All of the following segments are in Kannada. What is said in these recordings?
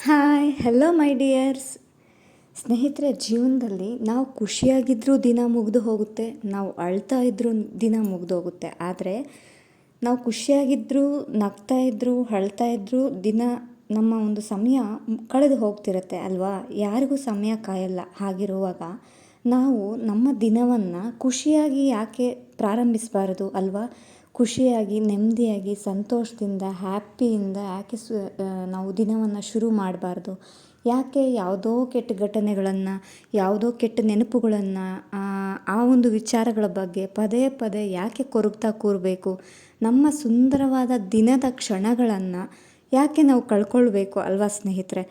ಹಾಯ್ ಹೆಲೋ ಮೈ ಡಿಯರ್ಸ್. ಸ್ನೇಹಿತರೆ, ಜೀವನದಲ್ಲಿ ನಾವು ಖುಷಿಯಾಗಿದ್ದರೂ ದಿನ ಮುಗಿದು ಹೋಗುತ್ತೆ, ನಾವು ಅಳ್ತಾ ಇದ್ದರೂ ದಿನ ಮುಗಿದು ಹೋಗುತ್ತೆ. ಆದರೆ ನಾವು ಖುಷಿಯಾಗಿದ್ದರೂ ನಗ್ತಾ ಇದ್ದರೂ ಅಳ್ತಾ ಇದ್ದರೂ ದಿನ ನಮ್ಮ ಒಂದು ಸಮಯ ಕಳೆದು ಹೋಗ್ತಿರುತ್ತೆ ಅಲ್ವಾ. ಯಾರಿಗೂ ಸಮಯ ಕಾಯಲ್ಲ. ಹಾಗಿರುವಾಗ ನಾವು ನಮ್ಮ ದಿನವನ್ನು ಖುಷಿಯಾಗಿ ಯಾಕೆ ಪ್ರಾರಂಭಿಸಬಾರದು ಅಲ್ವಾ. ಖುಷಿಯಾಗಿ, ನೆಮ್ಮದಿಯಾಗಿ, ಸಂತೋಷದಿಂದ, ಹ್ಯಾಪಿಯಿಂದ ಯಾಕೆ ನಾವು ದಿನವನ್ನು ಶುರು ಮಾಡಬಾರ್ದು. ಯಾಕೆ ಯಾವುದೋ ಕೆಟ್ಟ ಘಟನೆಗಳನ್ನು, ಯಾವುದೋ ಕೆಟ್ಟ ನೆನಪುಗಳನ್ನು, ಆ ಒಂದು ವಿಚಾರಗಳ ಬಗ್ಗೆ ಪದೇ ಪದೇ ಯಾಕೆ ಕೊರಗ್ತಾ ಕೂರಬೇಕು. ನಮ್ಮ ಸುಂದರವಾದ ದಿನದ ಕ್ಷಣಗಳನ್ನು ಯಾಕೆ ನಾವು ಕಳ್ಕೊಳ್ಬೇಕು ಅಲ್ವಾ ಸ್ನೇಹಿತರೆ.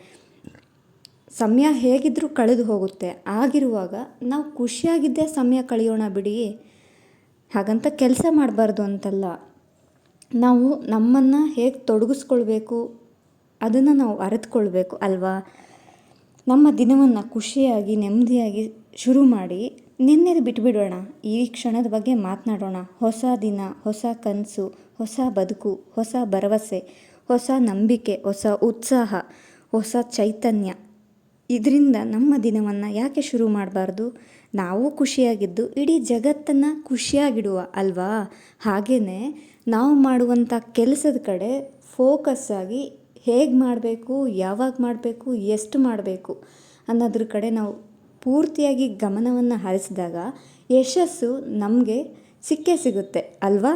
ಸಮಯ ಹೇಗಿದ್ದರೂ ಕಳೆದು ಹೋಗುತ್ತೆ. ಆಗಿರುವಾಗ ನಾವು ಖುಷಿಯಾಗಿದ್ದೇ ಸಮಯ ಕಳೆಯೋಣ ಬಿಡಿ. ಹಾಗಂತ ಕೆಲಸ ಮಾಡಬಾರ್ದು ಅಂತಲ್ಲ. ನಾವು ನಮ್ಮನ್ನು ಹೇಗೆ ತೊಡಗಿಸ್ಕೊಳ್ಬೇಕು ಅದನ್ನು ನಾವು ಅರಿತುಕೊಳ್ಬೇಕು ಅಲ್ವಾ. ನಮ್ಮ ದಿನವನ್ನು ಖುಷಿಯಾಗಿ, ನೆಮ್ಮದಿಯಾಗಿ ಶುರು ಮಾಡಿ ನಿನ್ನೆದು ಬಿಟ್ಬಿಡೋಣ. ಈ ಕ್ಷಣದ ಬಗ್ಗೆ ಮಾತನಾಡೋಣ. ಹೊಸ ದಿನ, ಹೊಸ ಕನಸು, ಹೊಸ ಬದುಕು, ಹೊಸ ಭರವಸೆ, ಹೊಸ ನಂಬಿಕೆ, ಹೊಸ ಉತ್ಸಾಹ, ಹೊಸ ಚೈತನ್ಯ. ಇದರಿಂದ ನಮ್ಮ ದಿನವನ್ನು ಯಾಕೆ ಶುರು ಮಾಡಬಾರ್ದು. ನಾವು ಖುಷಿಯಾಗಿದ್ದು ಇಡೀ ಜಗತ್ತನ್ನು ಖುಷಿಯಾಗಿಡುವ ಅಲ್ವಾ. ಹಾಗೆಯೇ ನಾವು ಮಾಡುವಂಥ ಕೆಲಸದ ಕಡೆ ಫೋಕಸ್ ಆಗಿ ಹೇಗೆ ಮಾಡಬೇಕು, ಯಾವಾಗ ಮಾಡಬೇಕು, ಎಷ್ಟು ಮಾಡಬೇಕು ಅನ್ನೋದ್ರ ಕಡೆ ನಾವು ಪೂರ್ತಿಯಾಗಿ ಗಮನವನ್ನು ಹರಿಸಿದಾಗ ಯಶಸ್ಸು ನಮಗೆ ಸಿಕ್ಕೇ ಸಿಗುತ್ತೆ ಅಲ್ವಾ.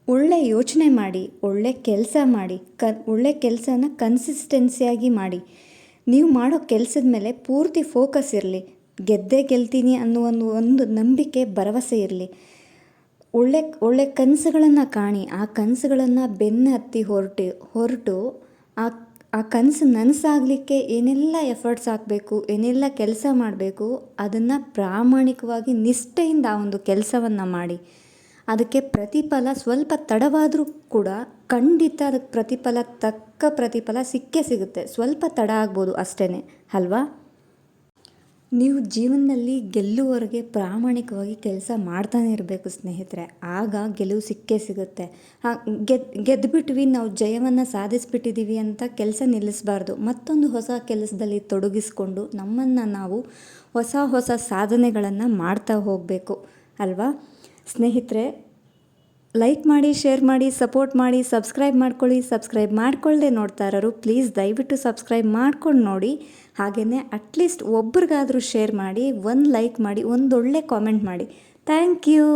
ಒಳ್ಳೆ ಯೋಚನೆ ಮಾಡಿ, ಒಳ್ಳೆ ಕೆಲಸ ಮಾಡಿ, ಒಳ್ಳೆ ಕೆಲಸನ ಕನ್ಸಿಸ್ಟೆನ್ಸಿಯಾಗಿ ಮಾಡಿ. ನೀವು ಮಾಡೋ ಕೆಲಸದ ಮೇಲೆ ಪೂರ್ತಿ ಫೋಕಸ್ ಇರಲಿ. ಗೆದ್ದೇ ಗೆಲ್ತೀನಿ ಅನ್ನೋ ಒಂದು ನಂಬಿಕೆ, ಭರವಸೆ ಇರಲಿ. ಒಳ್ಳೆ ಕನಸುಗಳನ್ನು ಕಾಣಿ. ಆ ಕನಸುಗಳನ್ನು ಬೆನ್ನು ಹತ್ತಿ ಹೊರಟು ಆ ಕನಸು ನನಸಾಗಲಿಕ್ಕೆ ಏನೆಲ್ಲ ಎಫರ್ಟ್ಸ್ ಹಾಕಬೇಕು, ಏನೆಲ್ಲ ಕೆಲಸ ಮಾಡಬೇಕು, ಅದನ್ನು ಪ್ರಾಮಾಣಿಕವಾಗಿ ನಿಷ್ಠೆಯಿಂದ ಆ ಒಂದು ಕೆಲಸವನ್ನು ಮಾಡಿ. ಅದಕ್ಕೆ ಪ್ರತಿಫಲ ಸ್ವಲ್ಪ ತಡವಾದರೂ ಕೂಡ ಖಂಡಿತ ಅದಕ್ಕೆ ತಕ್ಕ ಪ್ರತಿಫಲ ಸಿಕ್ಕೇ ಸಿಗುತ್ತೆ. ಸ್ವಲ್ಪ ತಡ ಆಗ್ಬೋದು ಅಷ್ಟೇ ಅಲ್ವಾ. ನೀವು ಜೀವನದಲ್ಲಿ ಗೆಲ್ಲುವವರೆಗೆ ಪ್ರಾಮಾಣಿಕವಾಗಿ ಕೆಲಸ ಮಾಡ್ತಾನೆ ಇರಬೇಕು ಸ್ನೇಹಿತರೆ. ಆಗ ಗೆಲುವು ಸಿಕ್ಕೇ ಸಿಗುತ್ತೆ. ಗೆದ್ದುಬಿಟ್ವಿ, ನಾವು ಜಯವನ್ನು ಸಾಧಿಸಿಬಿಟ್ಟಿದ್ದೀವಿ ಅಂತ ಕೆಲಸ ನಿಲ್ಲಿಸಬಾರ್ದು. ಮತ್ತೊಂದು ಹೊಸ ಕೆಲಸದಲ್ಲಿ ತೊಡಗಿಸ್ಕೊಂಡು ನಮ್ಮನ್ನು ನಾವು ಹೊಸ ಸಾಧನೆಗಳನ್ನು ಮಾಡ್ತಾ ಹೋಗಬೇಕು ಅಲ್ವಾ ಸ್ನೇಹಿತರೆ. ಲೈಕ್ ಮಾಡಿ, ಶೇರ್ ಮಾಡಿ, ಸಪೋರ್ಟ್ ಮಾಡಿ, ಸಬ್ಸ್ಕ್ರೈಬ್ ಮಾಡ್ಕೊಳ್ಳಿ. ಸಬ್ಸ್ಕ್ರೈಬ್ ಮಾಡ್ಕೊಳ್ಳದೆ ನೋಡ್ತಾ ಇರೋರು ಪ್ಲೀಸ್ ದಯವಿಟ್ಟು ಸಬ್ಸ್ಕ್ರೈಬ್ ಮಾಡ್ಕೊಂಡು ನೋಡಿ. ಹಾಗೆಯೇ ಅಟ್ಲೀಸ್ಟ್ ಒಬ್ರಿಗಾದರೂ ಶೇರ್ ಮಾಡಿ, ಒಂದು ಲೈಕ್ ಮಾಡಿ, ಒಂದೊಳ್ಳೆ ಕಾಮೆಂಟ್ ಮಾಡಿ. Thank you.